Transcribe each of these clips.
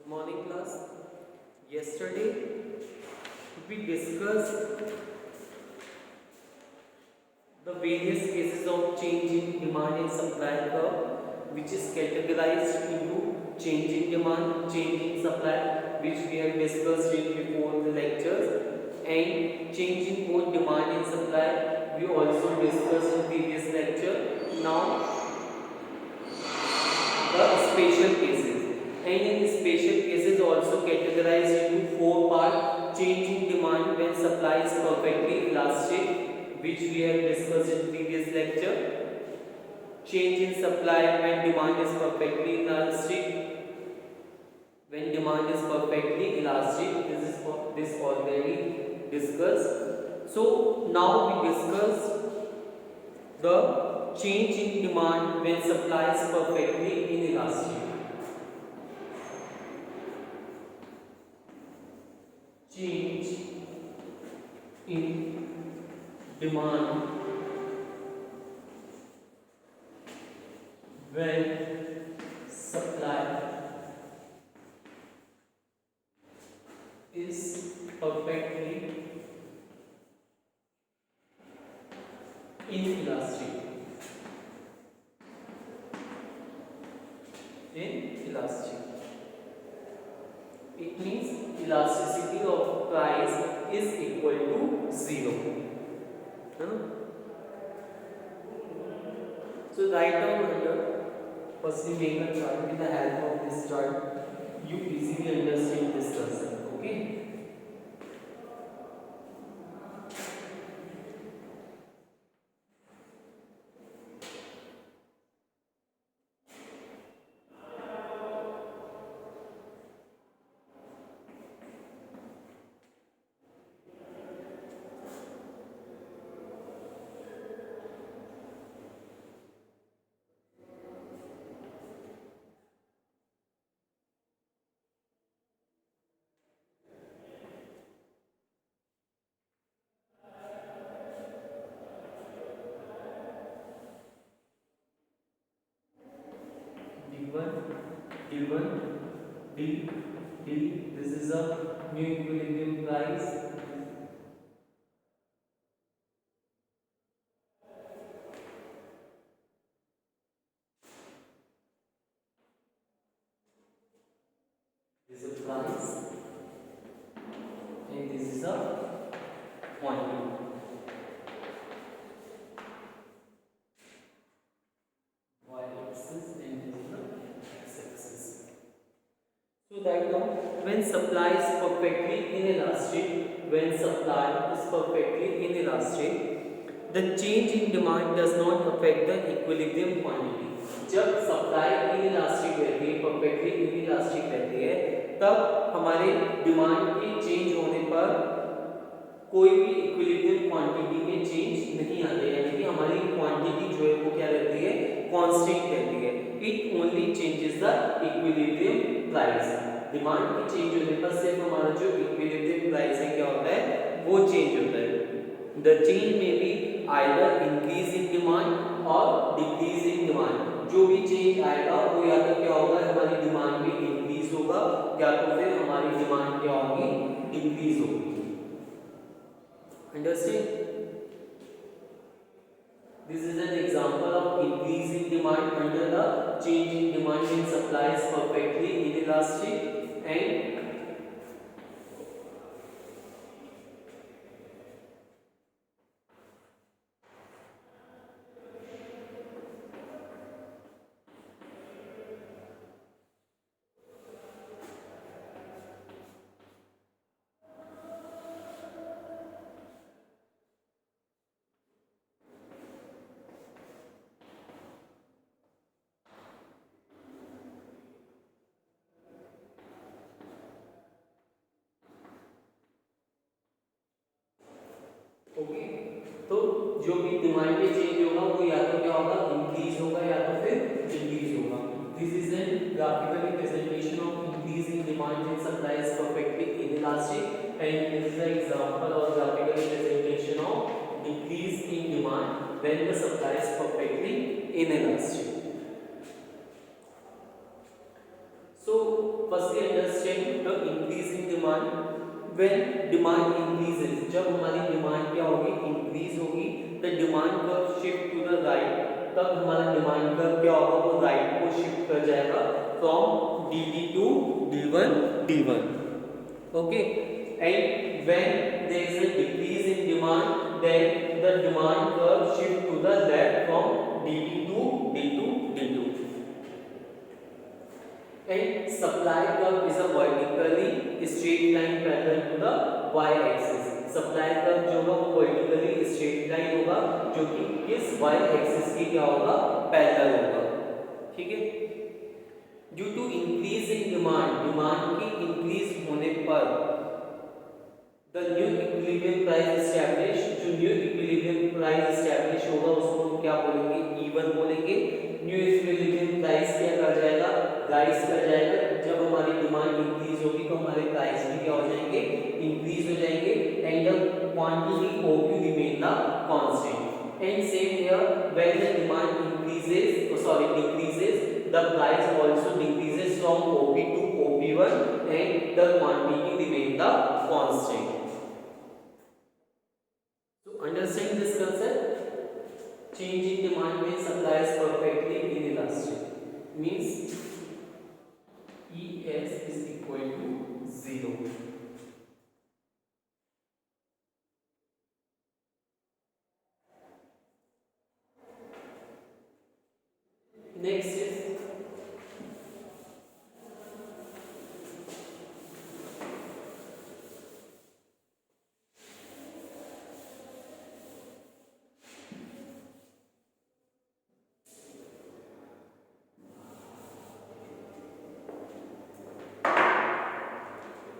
Morning class. Yesterday we discussed the various cases of change in demand and supply curve, which is categorized into change in demand, change in supply, which we have discussed in before the lectures, and change in both demand and supply we also discussed in previous lecture. Now the special cases, and in special cases also categorized into four part: change in demand when supply is perfectly elastic, which we have discussed in previous lecture; change in supply when demand is perfectly elastic. When demand is perfectly elastic, this already discussed. So now we discuss the change in demand when supply is perfectly inelastic. Change in demand when supply is perfectly inelastic. Inelastic. It means elasticity of price is equal to 0. So write down under. Firstly, make a chart. With the help of this chart, you easily understand this concept. Okay. D1, D1, D. This is a new equilibrium price. This is a price, and this is a quantity. Y-axis and this is the x-axis. So that now, when supply is perfectly inelastic, the change in demand does not affect the equilibrium quantity. जब supply inelastic रहती है, perfectly inelastic रहती है, तब हमारे demand के change होने पर कोई भी इक्विलिब्रियम क्वांटिटी में चेंज नहीं आते, यानी कि हमारी क्वांटिटी जो है वो क्या रहती है, कांस्टेंट रहती है. It only changes the equilibrium price. Demand की चेंज होने पर सिर्फ हमारा जो इक्विलिब्रियम प्राइस है क्या होता है, वो चेंज होता है. द चेंज में be either increase in demand और डिक्रीज इन डिमांड. जो भी चेंज आएगा वो या तो क्या होगा, हमारी डिमांड में इंक्रीज होगा, या तो फिर हमारी डिमांड क्या होगी, डिक्रीज होगी. Understand? This is an example of increase in demand under the change in demand when supply is perfectly inelastic and okay. तो जो भी डिमांड में चेंज होगा वो या तो क्या होगा, इंक्रीज होगा या तो फिर डिक्रीज होगा. This is an graphical representation of increase in demand when supply is perfectly inelastic, and this is the example or graphical representation of decrease in demand when the supply is perfectly inelastic. So firstly understand demand when demand increases, जब हमारी demand क्या होगी, increase होगी, the demand curve shift to the right, तब हमारा demand curve क्या होगा, वो राइट को शिफ्ट कर जाएगा from dt to d1 okay. And when there is a decrease in demand then the demand curve shift to the left from dt to d2 and supply curve is a vertically straight line parallel to the y axis, supply curve जो होगा वो vertically straight line होगा जो कि किस y axis की क्या होगा, parallel होगा, ठीक है। Due to increase in demand, demand की इंक्रीज होने पर The new equilibrium price established, जो new equilibrium price establish होगा उसको हम क्या बोलेंगे, E1 बोलेंगे। New equilibrium price क्या कर जाएगा, राइज कर जाएगा, जब हमारी डिमांड इंक्रीज होगी तो हमारे प्राइस भी क्या हो जाएंगे, इंक्रीज हो जाएंगे and the quantity OQ remain the constant and same here when the demand decreases the price also decreases from OP to OP1 and the quantity remain the constant. Understand this concept? Change in demand when supply is perfectly inelastic means ES is equal to 0. Next is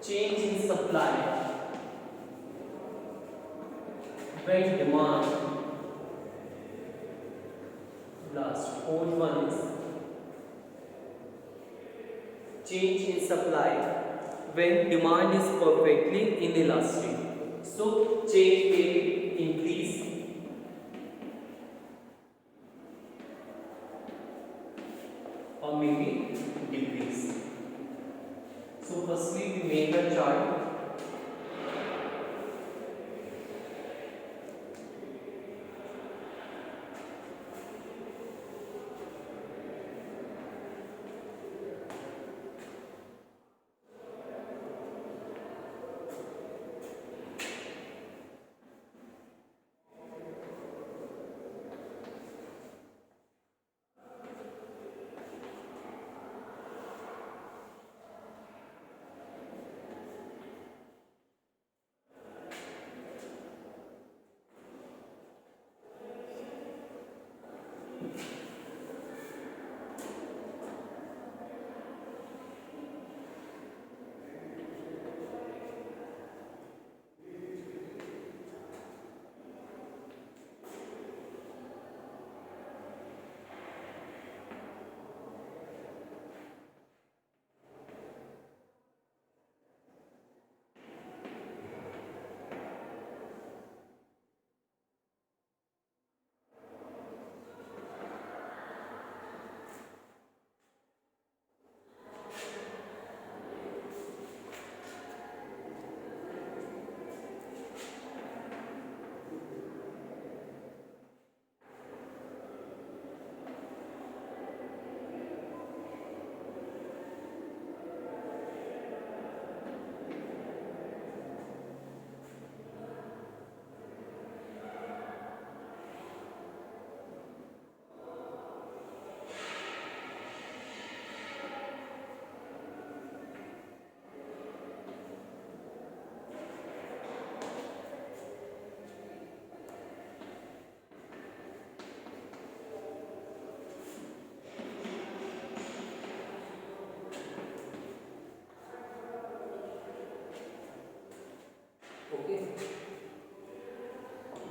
change in supply when demand, last fourth one is change in supply when demand is perfectly inelastic. So change may increase or maybe decrease. So firstly we make a chart.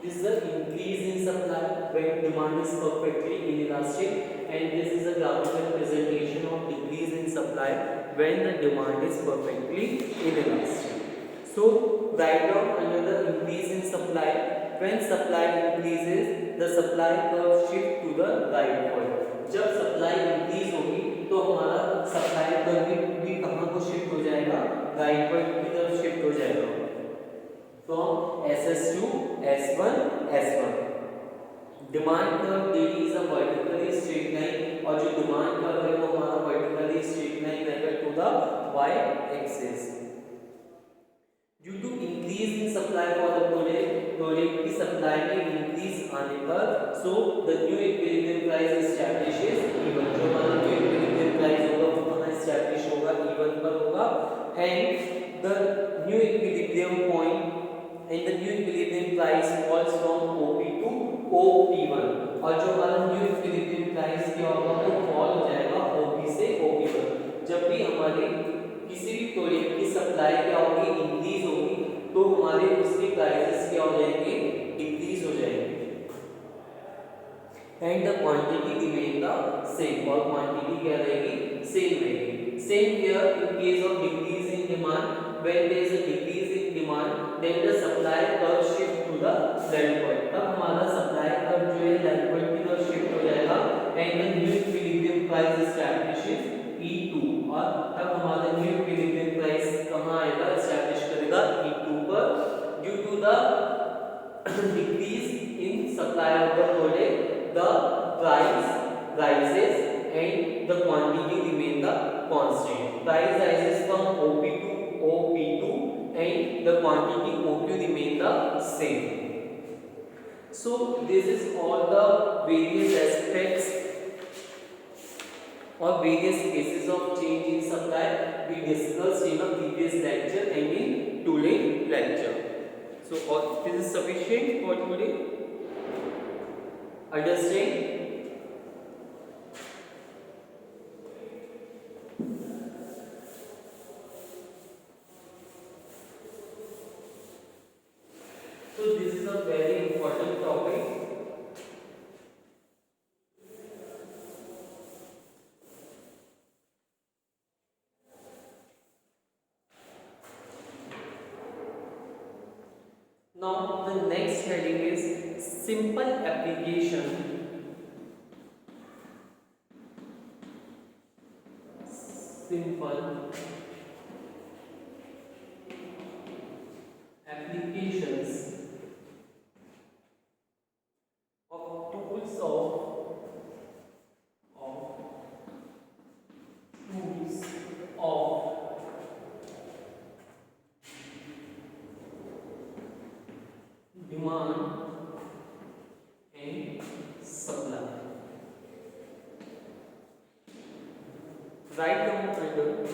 This is the increase in supply when demand is perfectly inelastic, and this is a graphical presentation of decrease in supply when the demand is perfectly inelastic. So write down another increase in supply. When supply increases, the supply curve shift to the rightward. जब supply increase होगी तो हमारा supply curve भी कहाँ को shift हो जाएगा, rightward की तरफ S1 demand curve daily is a vertically straight line और जो डिमांड कर्व है वो हमारा वर्टिकली स्ट्रेट लाइन रहेगा to the y axis due to increase in supply for the product की सप्लाई में इंक्रीज आने पर so the new equilibrium price establishes E1 जो हमारा न्यू इक्विलिब्रियम प्राइस होगा वो कहां एस्टैब्लिश होगा E1 पर होगा and the new equilibrium point and the new equilibrium price falls from OP to OP1 और जो हमारा न्यू इक्विलिब्रियम प्राइस क्या होगा वो फॉल हो जाएगा OP से OP1 जब भी हमारे किसी भी प्रोडक्ट की सप्लाई क्या होगी इंक्रीज होगी तो हमारे उसके प्राइसेस क्या हो जाएंगे डिक्रीज हो जाएंगे and the quantity remain the same और क्वांटिटी क्या रहेगी सेम रहेगी same here in case of decrease in demand when there is a decrease in demand then the supply curve shift to the level point तब हमारा supply curve जो है level point की तरफ shift हो जाएगा and the new equilibrium price establishes E2 और तब हमारा new equilibrium price कहाँ आएगा establish करेगा E2 पर due to the decrease in supply of the product the price rises and the quantity remain the constant price rises from OP to OP2 and the quantity OQ remain the same. So this is all the various aspects or various cases of change in supply we discussed in a previous lecture and in today's lecture. So this is sufficient for today. Understand? So this is a very important topic. Now the next heading is simple application. Simple applications demand and supply. Write down under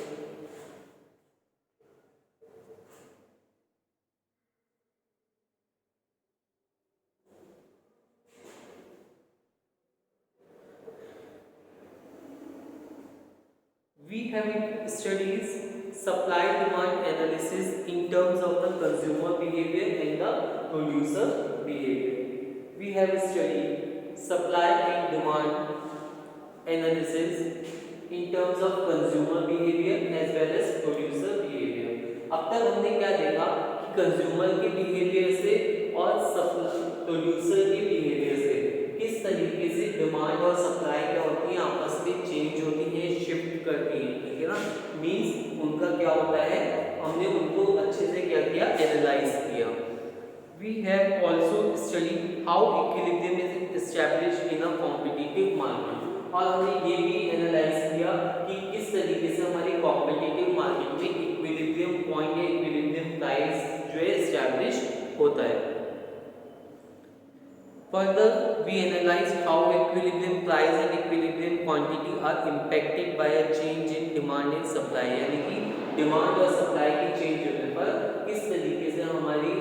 we have studies supply demand analysis in terms of the consumer behavior and the producer behavior. We have studied supply and demand analysis in terms of consumer behavior as well as producer behavior. अब तक हमने क्या देखा कि consumer के behaviour से और producer के बिहेवियर से किस तरीके से डिमांड और सप्लाई क्या होती है आपस में चेंज होती है शिफ्ट करती है ठीक है ना मींस उनका क्या होता है हमने उनको अच्छे से क्या किया एनालाइज किया we have also study how equilibrium is established in a competitive market और हमने ये भी एनालाइज किया कि किस तरीके से हमारी कॉम्पिटिटिव मार्केट में इक्विलिब्रियम पॉइंट या इक्विलिब्रियम प्राइस जो है एस्टैब्लिश होता है Further, we analyzed how equilibrium price and equilibrium quantity are impacted by a change in demand and supply. यानी कि डिमांड और सप्लाई की चेंज होने पर किस तरीके से हमारी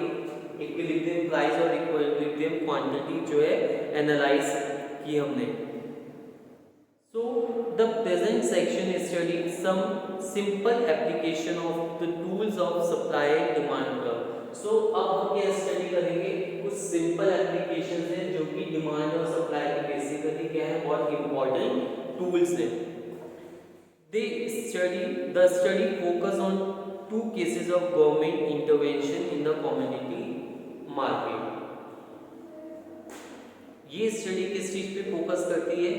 इक्विलिब्रियम प्राइस और इक्विलिब्रियम क्वांटिटी जो है एनालाइज की हमने. So the present section is studying some simple application of the tools of supply and demand curve. So अब हम क्या स्टडी करेंगे कुछ सिंपल एप्लीकेशन हैं जो कि डिमांड और सप्लाई की बेसिकली क्या है बहुत इंपॉर्टेंट टूल्स हैं. The study focus on two cases of government intervention in the commodity market. ये स्टडी किस चीज पे फोकस करती है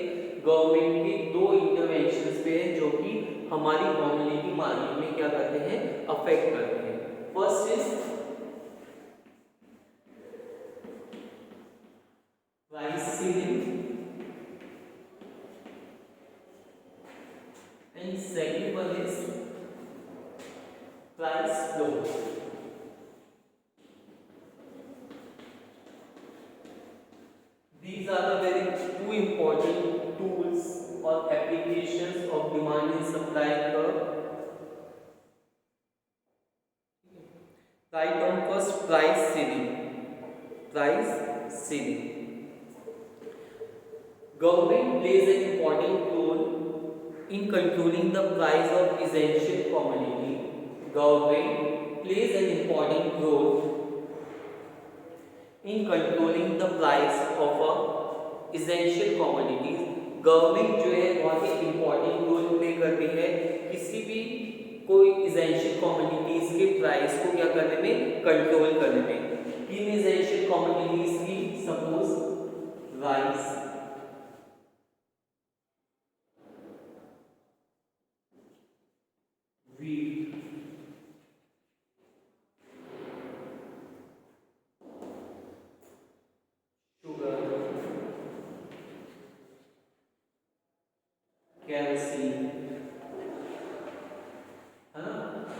गवर्नमेंट के दो इंटरवेंशंस पे है जो कि हमारी कम्युनिटी मार्केट में क्या करते हैं अफेक्ट करते हैं. First is and second one is price flow. These are the very two important tools or applications of demand and supply curve. Write down first price ceiling. Price ceiling. Government plays an important role in controlling the price of essential commodity. Government plays an important role in controlling the price of essential commodities. Government जो है बहुत ही important role play करती है किसी भी कोई essential commodities के price को क्या करने में, कंट्रोल करने में. किन essential commodities की, suppose rice, wheat, sugar, kerosene, है ना.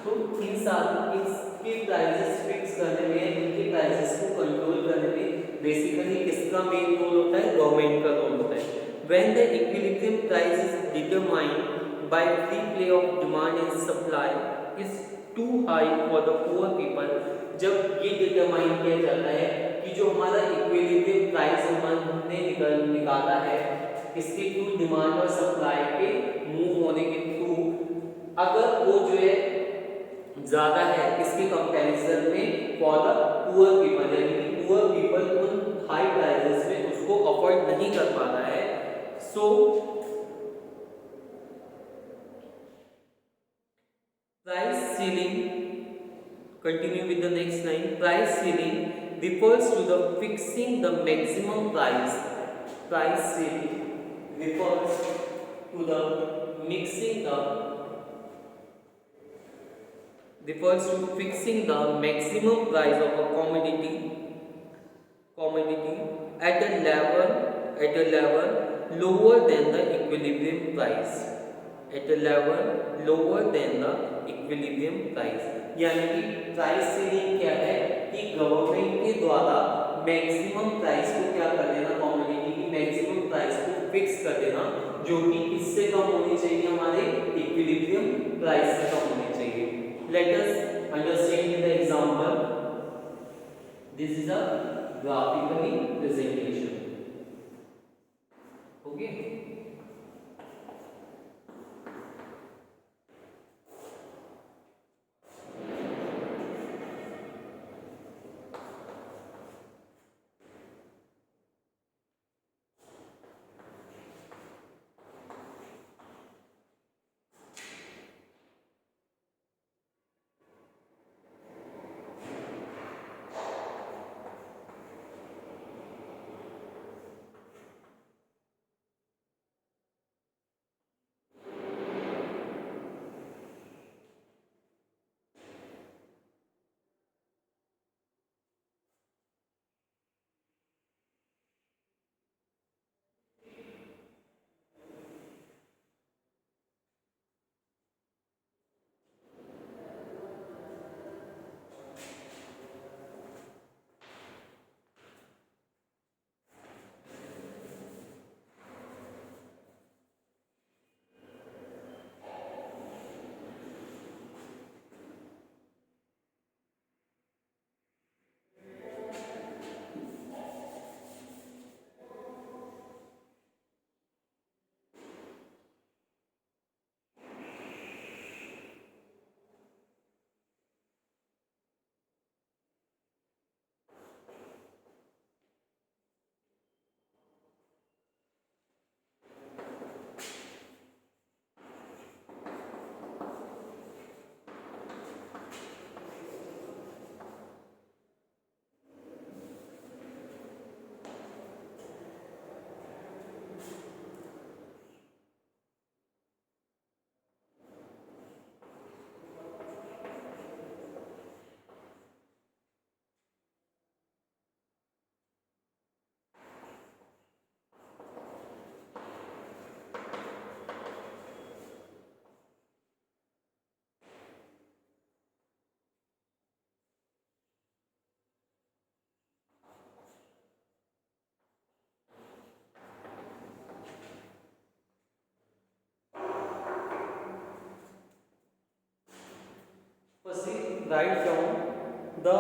तो इन सारी इसके प्राइसेस फिक्स करने में, इनके प्राइसेस को कंट्रोल करने में बेसिकली किसका मेन रोल होता है, गवर्नमेंट का रोल होता है. When the equilibrium price is determined by free play of demand and supply is too high for the poor people. जब ये डिटरमाइन किया जाता है कि जो हमारा इक्विलिब्रियम प्राइस हमने निकाला है इसके थ्रू, डिमांड और सप्लाई के मूव होने के थ्रू, अगर वो जो है ज़्यादा है इसके कंपैरिजन में फॉर द पुअर पीपल, यानी कि पुअर पीपल उन हाई प्राइसेस में उसको अफोर्ड नहीं कर पा रहा है. So price ceiling, continue with the next line. Price ceiling refers to the fixing the maximum price. Price ceiling refers to the mixing the refers to fixing the maximum price of a commodity at a level lower than the equilibrium price, at a level lower than the equilibrium price. यानी कि price ceiling क्या है कि government के द्वारा maximum price को क्या कर देना, कमोडिटी की मैक्सिमम प्राइस को फिक्स कर देना जो कि किससे कम होनी चाहिए, हमारे इक्विलिब्रियम प्राइस से कम होनी चाहिए. Let us understand in the example. This is a graphically presentation. Okay. Write down the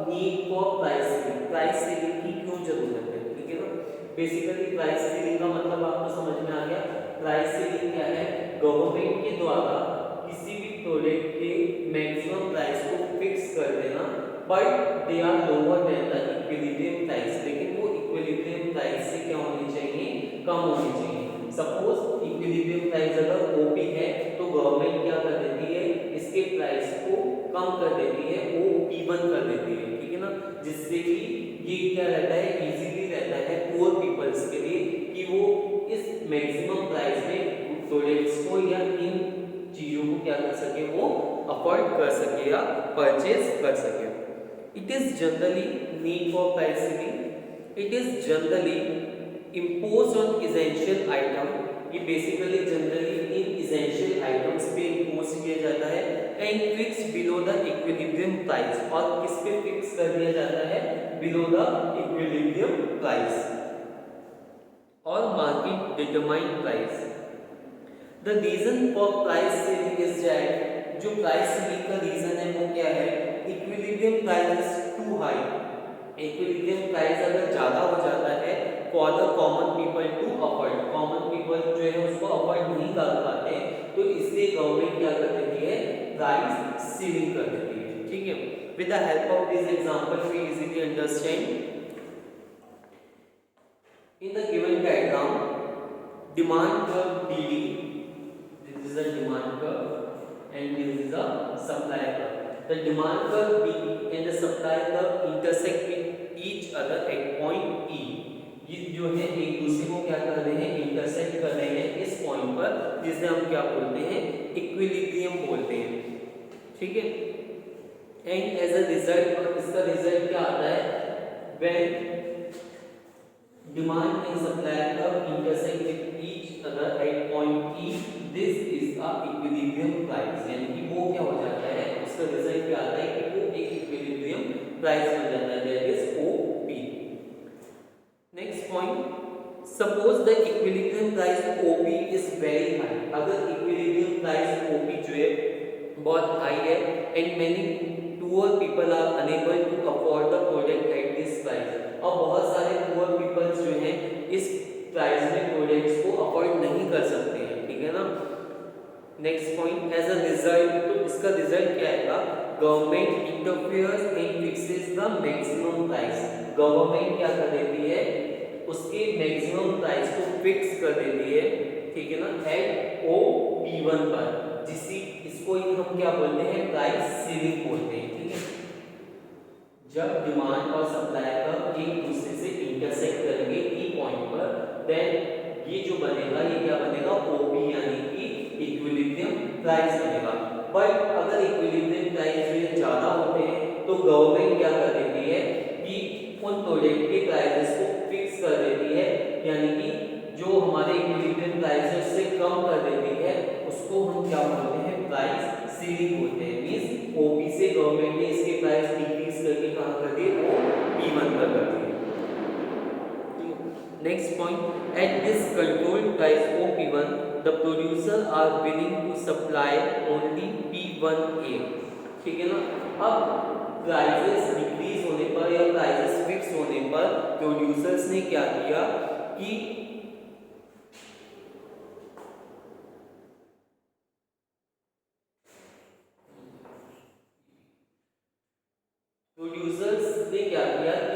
need for price ceiling, price ceiling की क्यों जरूरत है, ठीक है ना। बेसिकली प्राइस सीलिंग का मतलब आपको समझ में आ गया। प्राइस सीलिंग क्या है, गवर्नमेंट के द्वारा किसी भी प्रोडक्ट के मैक्सिमम प्राइस को फिक्स कर देना, but they are lower than the equilibrium price, लेकिन वो इक्विलिब्रियम प्राइस से क्या होनी चाहिए, कम होनी चाहिए। सपोज इक्विलिब्रियम प्राइस अगर ओपी है तो गवर्नमेंट क्या कर देती है, इसके प्राइस को कम कर देती है, वो P1 कर देती है, ठीक है ना, जिससे कि ये क्या रहता है, इजीली रहता है पुअर पीपल्स के लिए कि वो इस मैक्सिमम प्राइस में प्रोडक्ट्स को या इन चीजों को क्या कर सके, वो अफोर्ड कर सके या परचेज कर सके। It is generally need for price ceiling, it is generally imposed on essential item, ये basically generally in essential items पे इम्पोज किया जाता है, and fix below the equilibrium price, और किस पे फिक्स कर दिया जाता है, बिलो द इक्विलिब्रियम प्राइस और market determined price. The reason for price ceiling is that, जो प्राइस सीलिंग का रीजन है वो क्या है, equilibrium price is too high, equilibrium price अगर ज्यादा हो जाता है for the common people to afford, common people जो है उसको अफोर्ड नहीं कर पाते, तो इसलिए गवर्नमेंट क्या कर देती है, प्राइस सीलिंग कर देती है, ठीक है। With the help of this example we easily understand. In the given diagram demand curve DD, this is a demand curve and this is a supply curve. The demand curve D and the supply curve intersect with each other at point E. ये जो है एक दूसरे को क्या कर रहे हैं, इंटरसेक्ट कर रहे हैं इस पॉइंट पर, जिसे हम क्या बोलते हैं, इक्विलिब्रियम बोलते हैं, ठीक है। एंड एज अ रिजल्ट, और इसका रिजल्ट क्या आता है, when demand and supply curve intersect with each other at point E, this is a equilibrium price, यानी कि वो क्या हो जाता है, उसका रिजल्ट क्या आता है कि वो एक इक्विलिब्रियम प्राइस बन जाता है, that is OP। Next point, suppose the equilibrium price OP is very high, अगर इक्विलिब्रियम प्राइस OP जो है बहुत हाई है, and many poor people are unable to afford the product at this price, और बहुत सारे पुअर पीपल्स जो हैं इस प्राइस में प्रोडक्ट्स को अफोर्ड नहीं कर सकते हैं, ठीक है ना। Next point, as a result, तो इसका रिजल्ट क्या आएगा, government interferes and fixes the maximum price, government क्या कर देती है, उसके मैक्सिमम प्राइस को फिक्स कर देती है, ठीक है ना, एट OP1 पर, इसको हम क्या बोलते हैं, प्राइस सीलिंग बोलते हैं, ठीक है। जब डिमांड और सप्लाई का एक दूसरे से इंटरसेक्ट करेंगे ई पॉइंट पर, देन ये जो बनेगा, ये क्या बनेगा, OP, यानी कि इक्विलिब्रियम प्राइस बनेगा। बट अगर इक्विलिब्रियम प्राइस जो है ज्यादा होते हैं तो गवर्नमेंट क्या कर देती है कि उन प्रोडक्ट के प्राइसेस को फिक्स कर देती है, यानी कि जो हमारे इक्विलिब्रियम प्राइस है उससे कम कर देती है, उसको हम क्या बोलते हैं, प्राइस सीलिंग बोलते हैं। मींस OP से गवर्नमेंट ने इसके प्राइस डिक्रीज करके कहां कर दिए, OP1 पर कर दिए। Next point, at this controlled price OP1 the producer are willing to supply only P1A, ठीक है ना। अब प्राइसेस डिक्रीज होने पर या प्राइसेस फिक्स होने पर प्रोड्यूसर्स ने क्या किया कि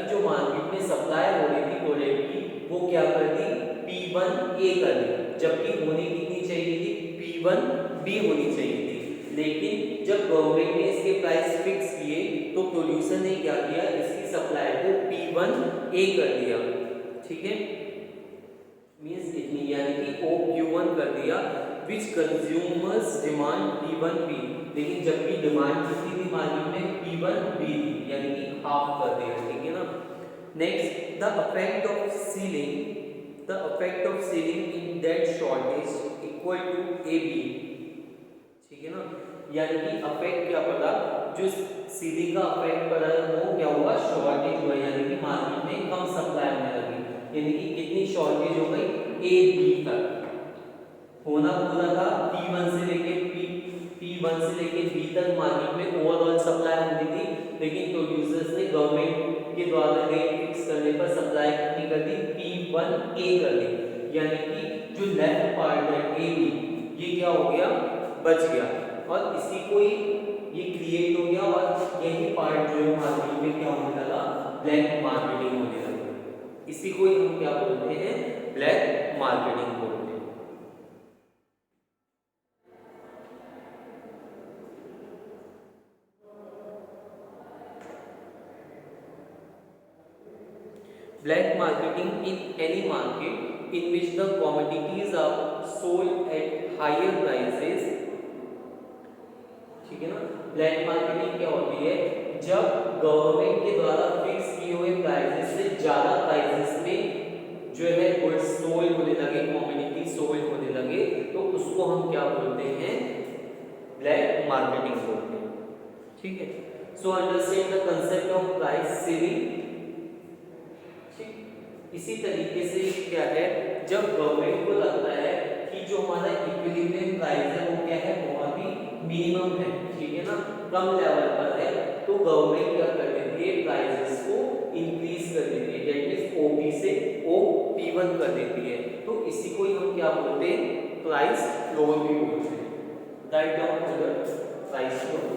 जो मार्केट में सप्लाई हो रही थी प्रोडक्ट की, वो क्या कर दी, P1A कर दी, जबकि होनी कितनी चाहिए थी, P1B होनी चाहिए थी। लेकिन जब गवर्नमेंट ने इसके प्राइस फिक्स किए तो प्रोड्यूसर ने क्या किया, इसकी सप्लाई को P1A कर दिया, ठीक है, मींस इतनी, यानी कि OQ1 कर दिया, विच कंज्यूमर्स डिमांड P1B, लेकिन जबकि डिमांड कितनी थी मार्केट में, P1B थी, यानी कि हाफ कर दिया, ठीक है ना। Next, the effect of ceiling in that shortage equal to AB, ठीक है ना, यानी कि इफेक्ट क्या पड़ा, जो सीलिंग का इफेक्ट पड़ा है वो क्या हुआ, शॉर्टेज हुआ, यानी कि मार्केट में कम सप्लाई होने लगी, यानी कि कितनी शॉर्टेज हो गई, AB तक होना पूरा था P1 से लेके P1 P1 से लेके B तक मार्केट में ओवरऑल सप्लाई होती थी, लेकिन प्रोड्यूसर्स ने गवर्नमेंट के द्वारा रेट फिक्स करने पर सप्लाई कितनी कर दी, P1A कर दी, यानी कि जो लेफ्ट पार्ट है AB ये क्या हो गया, बच गया, और इसी को ही ये क्रिएट हो गया, और यही पार्ट जो है मार्केट में क्या होने लगा, ब्लैक मार्केटिंग होने लगा। इसी को ही हम क्या बोलते हैं, ब्लैक मार्केटिंग बोलते हैं। Black marketing in any market in which the commodities are sold at higher prices, ठीक है ना। ब्लैक मार्केटिंग क्या होती है, जब गवर्नमेंट के द्वारा फिक्स किए हुए प्राइसेस से ज्यादा प्राइसेस में जो है गुड्स सोल्ड होने लगे, कमोडिटी सोल्ड होने लगे, तो उसको हम क्या बोलते हैं, ब्लैक मार्केटिंग बोलते हैं, ठीक है। So understand the concept of price saving. इसी तरीके से क्या है, जब गवर्नमेंट को लगता है कि जो हमारा इक्विलिब्रियम प्राइस है वो क्या है, बहुत ही मिनिमम है, ठीक है ना, कम लेवल पर है, तो गवर्नमेंट क्या कर देती है, प्राइसेस को इंक्रीज कर देती है, दैट मींस ओपी से OP1 कर देती है। तो इसी को ही हम क्या बोलते हैं, प्राइस फ्लोर भी बोलते हैं। राइट डाउन अगर price floor.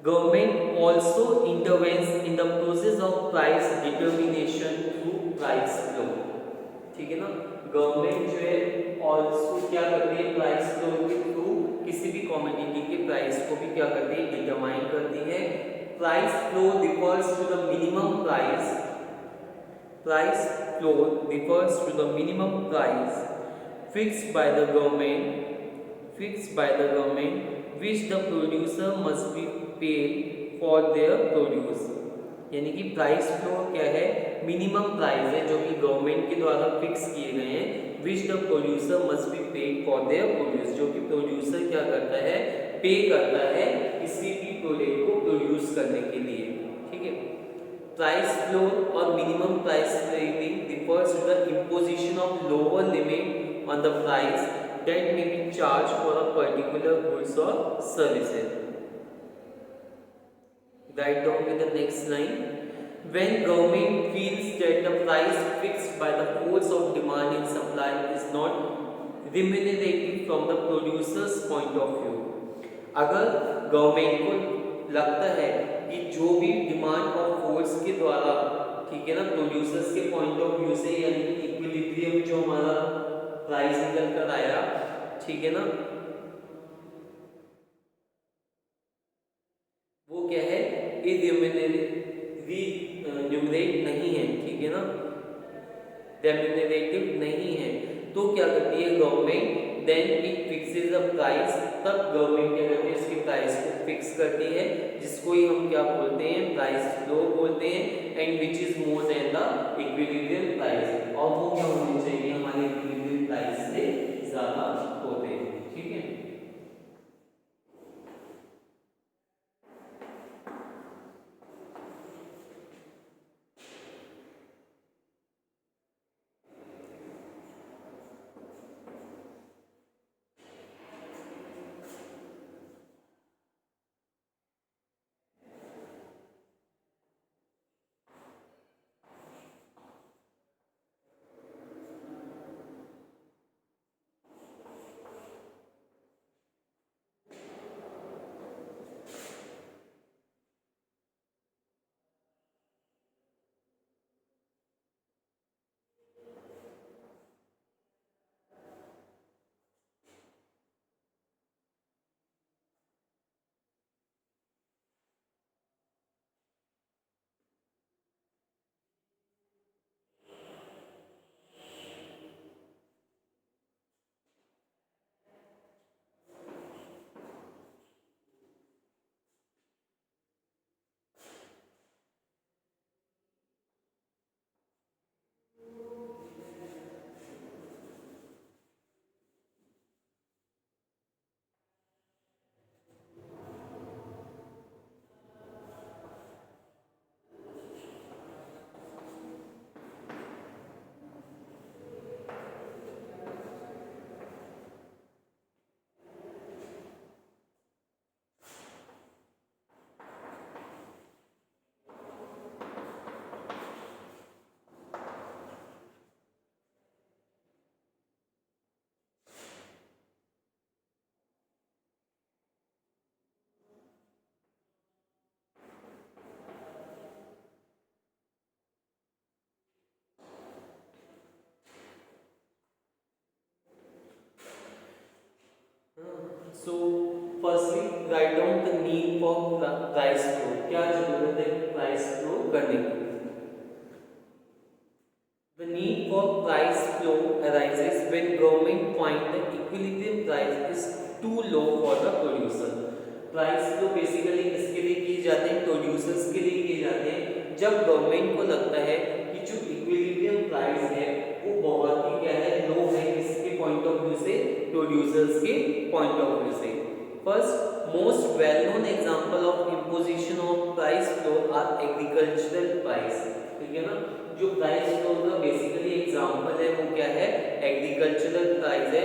Government also intervenes in the process of price determination through price floor, ठीक है ना। गवर्नमेंट जो है ऑल्सो क्या करती है, प्राइस फ्लो के थ्रू किसी भी कमोडिटी के प्राइस को भी क्या करती है, डिटरमाइन करती है। Price floor refers to the minimum price, price floor refers to the minimum price fixed by the government, fixed by the government which the producer must be paid for their produce, यानी कि price flow क्या है, minimum price है जो कि government के द्वारा fix किए गए हैं, which the producer must be paid for their produce, जो कि प्रोड्यूसर क्या करता है, पे करता है किसी भी प्रोडक्ट को प्रोड्यूस करने के लिए, ठीक है। प्राइस फ्लो और minimum price saving refers to the imposition of lower limit on the price that may be charged for a particular goods or services. Write down with the next line. When government feels that the price fixed by the force of demand and supply is not remunerative from the producer's point of view, अगर government को लगता है कि जो भी demand और force के द्वारा, ठीक है ना, प्रोड्यूसर्स के पॉइंट ऑफ व्यू से, यानी इक्विलिब्रियम जो हमारा प्राइस निकल कर आया, ठीक है ना, वो क्या है, न्यूमरेट नहीं है, ठीक है ना, रेम्यूनरेटिव नहीं है, तो क्या करती है government, then it fixes a price, तब गवर्नमेंट क्या करती है, इसकी प्राइस को फिक्स करती है, जिसको ही हम क्या बोलते हैं, प्राइस फ्लो बोलते हैं, and which is more than the equilibrium price, और वो क्या होनी चाहिए, हमारे इक्विलिब्रियम प्राइस से ज्यादा होते हैं, ठीक है। प्राइस फ्लो, क्या जरूरत है प्राइस फ्लो करने की? The need for price flow arises when government find the equilibrium price is too low for the producer. Price flow basically किसके लिए किए जाते हैं? प्रोड्यूसर्स के लिए किए जाते हैं। जब गवर्नमेंट को लगता है कि जो इक्विलिब्रियम प्राइस है वो बहुत ही क्या है, लो है, किसके पॉइंट ऑफ व्यू से? प्रोड्यूसर्स के पॉइंट ऑफ व्यू से। First most well known example of imposition of price floor are agricultural price, ठीक है ना। जो प्राइस फ्लो का बेसिकली एग्जांपल है वो क्या है? एग्रीकल्चरल प्राइस है।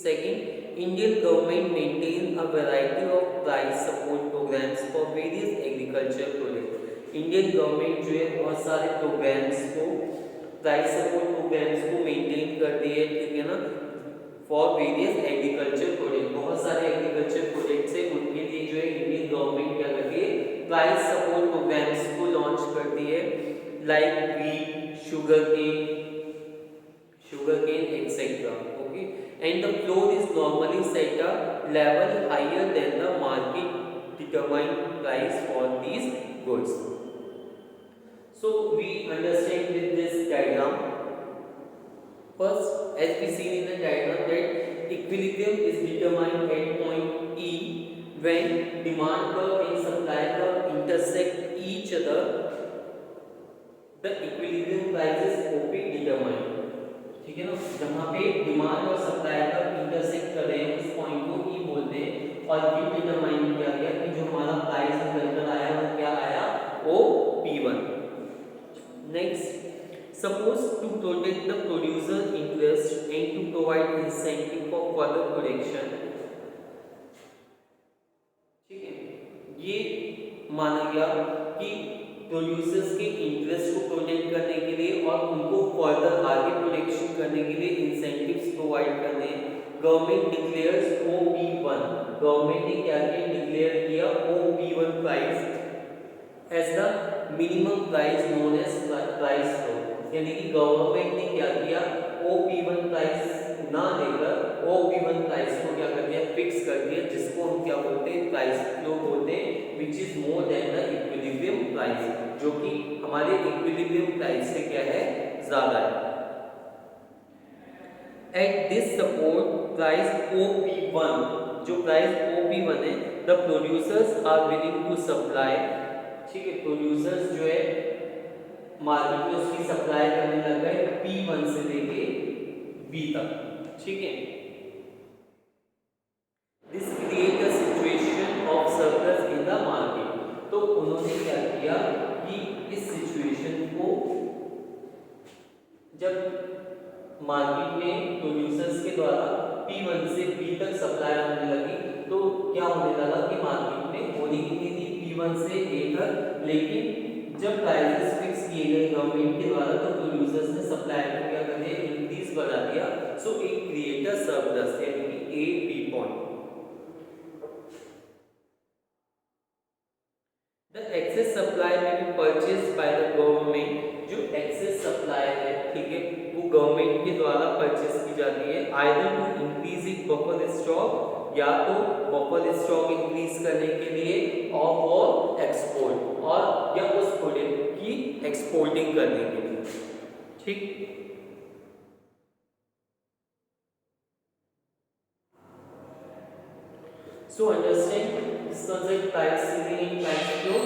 Second, Indian government maintain a variety of price support programs for various agriculture products. Indian government जो है बहुत सारे प्रोग्राम्स को, प्राइस सपोर्ट प्रोग्राम्स को मेंटेन करती है, ठीक है ना, फॉर वेरियस एग्रीकल्चर प्रोडक्ट। बहुत सारे एग्रीकल्चर प्रोडक्ट्स है उनके लिए जो है इंडियन गवर्नमेंट क्या करती है? प्राइस सपोर्ट प्रोग्राम्स को लॉन्च करती है, like wheat, sugarcane etcetera. Okay, and the floor is normally set a level higher than the market determined price for these goods. So we understand with this diagram. First, as we see in the diagram, that equilibrium is determined at point E when demand curve and supply curve intersect each other. The equilibrium price is OP determined, ठीक है ना। जहाँ पे demand और supply का intersect कर रहे हैं उस पॉइंट को ई बोलते हैं। और ये डिटरमाइन किया गया कि जो हमारा प्राइस निकल आया वो क्या आया? O P1। Next, suppose to protect the producer interest and to provide incentive for further production, ठीक है, ये माना गया कि प्रोड्यूसर्स के इंटरेस्ट को प्रोटेक्ट करने के लिए और उनको फर्दर आगे प्रोडक्शन करने के लिए इंसेंटिव्स प्रोवाइड करने हैं। गवर्नमेंट डिक्लेयर्स OP1, गवर्नमेंट ने क्या किया? डिक्लेयर किया OP1 price as the minimum price known as price floor, यानी कि गवर्नमेंट ने क्या किया? OP1 प्राइस ना लेकर OP1 प्राइस को क्या कर दिया? फिक्स कर दिया, जिसको हम क्या बोलते हैं? प्राइस फ्लो बोलते हैं, which is more than the equilibrium price, जो कि हमारे equilibrium price से क्या है? ज्यादा है। At this support price OP1, जो प्राइस OP1 है, the producers are willing to supply, ठीक है, प्रोड्यूसर्स जो है मार्केट में उसकी सप्लाई करने लग गए P1 से लेके B तक, ठीक है। This create a situation of surplus in the market, तो उन्होंने क्या किया कि इस सिचुएशन को, जब मार्केट में प्रोड्यूसर्स के द्वारा P1 से B तक सप्लाई होने लगी तो क्या होने लगा कि मार्केट में होने की थी P1 से A तक, लेकिन जब प्राइसेस फिक्स किए गए गवर्नमेंट के द्वारा तो प्रोड्यूसर्स ने सप्लाई को क्या कर दिया? इंक्रीज बढ़ा दिया। So it create a surplus, यानी कि A B point. The excess supply may be purchased by the government, जो excess supply है, ठीक है, वो गवर्नमेंट के द्वारा परचेस की जाती है, either to increase its buffer stock, या तो बफर स्टॉक इंक्रीज करने के लिए, और फॉर एक्सपोर्ट, और या उस प्रोडक्ट की एक्सपोर्टिंग करने के लिए, ठीक। So understand this concept price ceiling and price flow.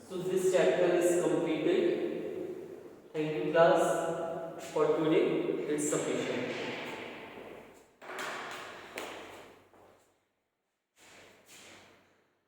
So this chapter is completed. Thank you class for today. It's sufficient.